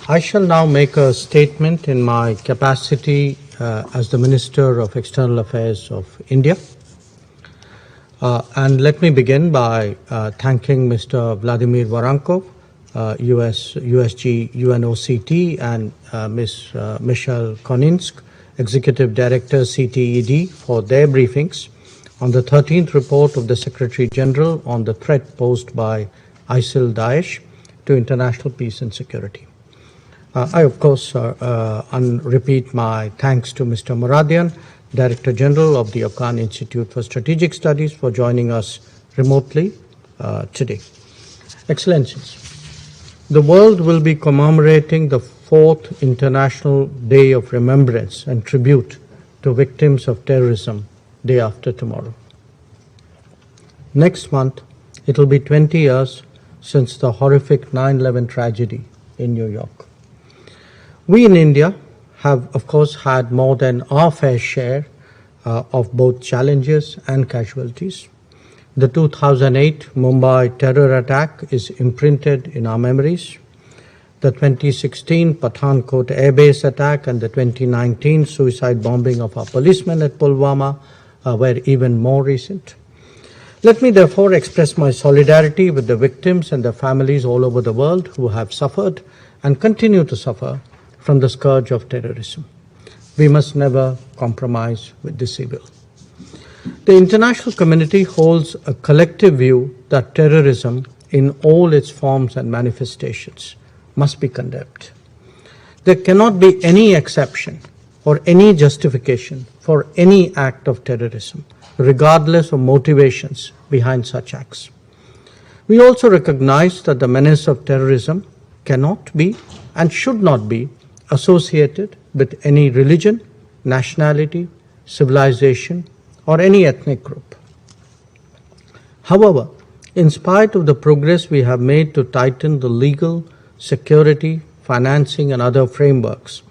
I shall now make a statement in my capacity as the Minister of External Affairs of India. And let me begin by thanking Mr. Vladimir Voronkov, USG UNOCT, and Ms. Michelle Koninsk, Executive Director, CTED, for their briefings on the 13th report of the Secretary General on the threat posed by ISIL-Daesh to international peace and security. I, of course, repeat my thanks to Mr. Moradian, Director General of the Afghan Institute for Strategic Studies, for joining us remotely today. Excellencies, the world will be commemorating the 4th International Day of Remembrance and Tribute to Victims of Terrorism day after tomorrow. Next month, it will be 20 years since the horrific 9/11 tragedy in New York. We in India have, of course, had more than our fair share of both challenges and casualties. The 2008 Mumbai terror attack is imprinted in our memories. The 2016 Pathankot airbase attack and the 2019 suicide bombing of our policemen at Pulwama were even more recent. Let me therefore express my solidarity with the victims and their families all over the world who have suffered and continue to suffer from the scourge of terrorism. We must never compromise with this evil. The international community holds a collective view that terrorism in all its forms and manifestations must be condemned. There cannot be any exception or any justification for any act of terrorism, regardless of motivations behind such acts. We also recognize that the menace of terrorism cannot be and should not be associated with any religion, nationality, civilization, or any ethnic group. However, in spite of the progress we have made to tighten the legal, security, financing, and other frameworks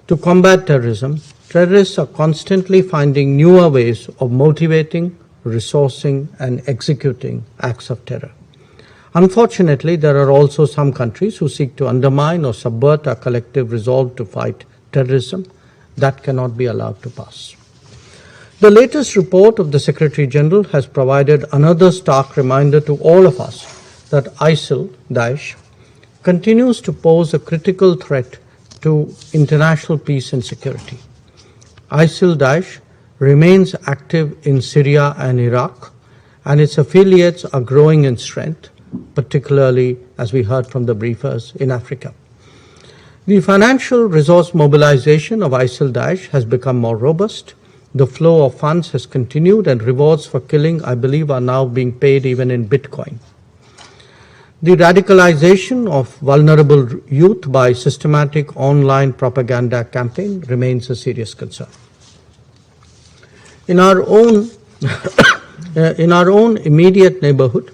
to combat terrorism, terrorists are constantly finding newer ways of motivating, resourcing, and executing acts of terror. Unfortunately, there are also some countries who seek to undermine or subvert our collective resolve to fight terrorism. That cannot be allowed to pass. The latest report of the Secretary General has provided another stark reminder to all of us that ISIL, Daesh, continues to pose a critical threat to international peace and security. ISIL, Daesh remains active in Syria and Iraq, and its affiliates are growing in strength, particularly, as we heard from the briefers, in Africa. The financial resource mobilization of ISIL-Daesh has become more robust. The flow of funds has continued, and rewards for killing, I believe, are now being paid even in Bitcoin. The radicalization of vulnerable youth by systematic online propaganda campaign remains a serious concern. In our own immediate neighborhood,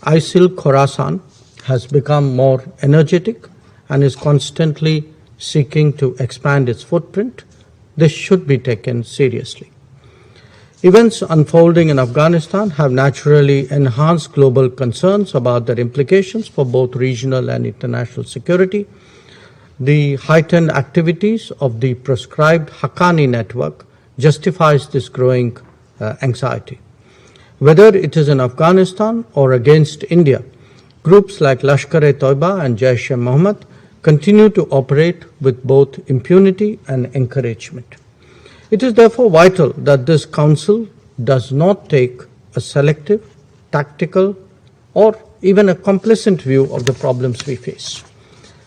ISIL Khorasan has become more energetic and is constantly seeking to expand its footprint. This should be taken seriously. Events unfolding in Afghanistan have naturally enhanced global concerns about their implications for both regional and international security. The heightened activities of the proscribed Haqqani network justifies this growing anxiety. Whether it is in Afghanistan or against India, groups like Lashkar-e-Toiba and Jaish-e-Mohammed continue to operate with both impunity and encouragement. It is therefore vital that this Council does not take a selective, tactical, or even a complacent view of the problems we face.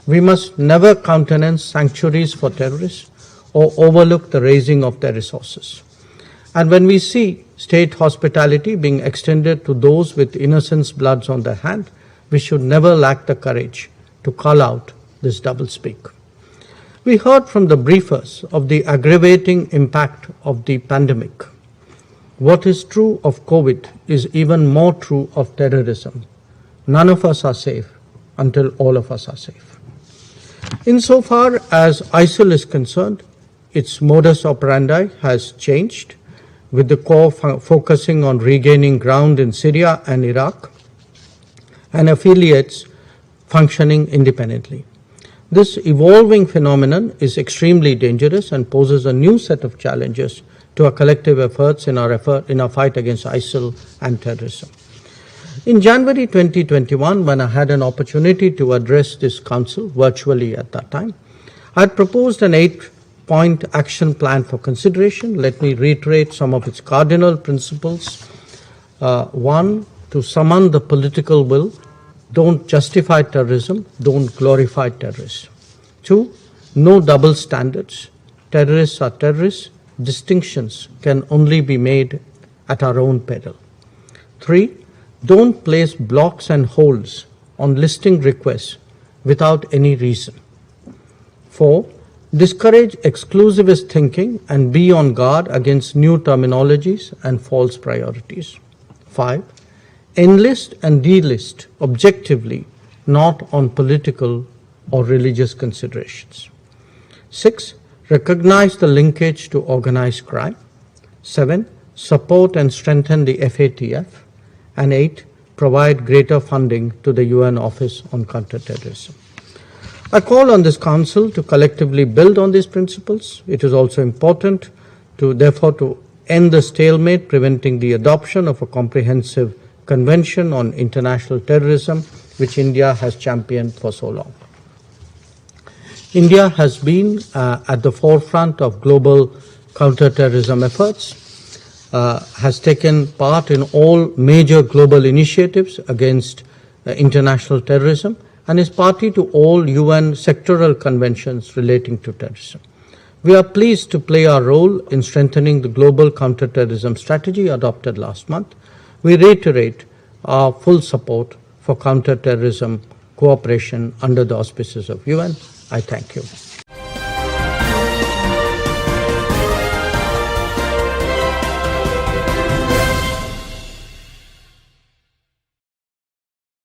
We must never countenance sanctuaries for terrorists or overlook the raising of their resources. And when we see state hospitality being extended to those with innocents' bloods on their hand, we should never lack the courage to call out this doublespeak. We heard from the briefers of the aggravating impact of the pandemic. What is true of COVID is even more true of terrorism. None of us are safe until all of us are safe. Insofar as ISIL is concerned, its modus operandi has changed, with the core focusing on regaining ground in Syria and Iraq, and affiliates functioning independently. This evolving phenomenon is extremely dangerous and poses a new set of challenges to our collective efforts in our fight against ISIL and terrorism. In January 2021, when I had an opportunity to address this council virtually at that time, I had proposed an 8-point action plan for consideration. Let me reiterate some of its cardinal principles. 1, to summon the political will. Don't justify terrorism, don't glorify terrorists. 2, no double standards. Terrorists are terrorists. Distinctions can only be made at our own peril. 3, don't place blocks and holds on listing requests without any reason. 4, discourage exclusivist thinking and be on guard against new terminologies and false priorities. 5, enlist and delist objectively, not on political or religious considerations. 6, recognize the linkage to organized crime. 7, support and strengthen the FATF. And 8, provide greater funding to the UN Office on Counterterrorism. I call on this Council to collectively build on these principles. It is also important to end the stalemate, preventing the adoption of a comprehensive convention on international terrorism, which India has championed for so long. India has been at the forefront of global counterterrorism efforts, has taken part in all major global initiatives against international terrorism, and is party to all UN sectoral conventions relating to terrorism. We are pleased to play our role in strengthening the global counterterrorism strategy adopted last month. We reiterate our full support for counterterrorism cooperation under the auspices of UN. I thank you.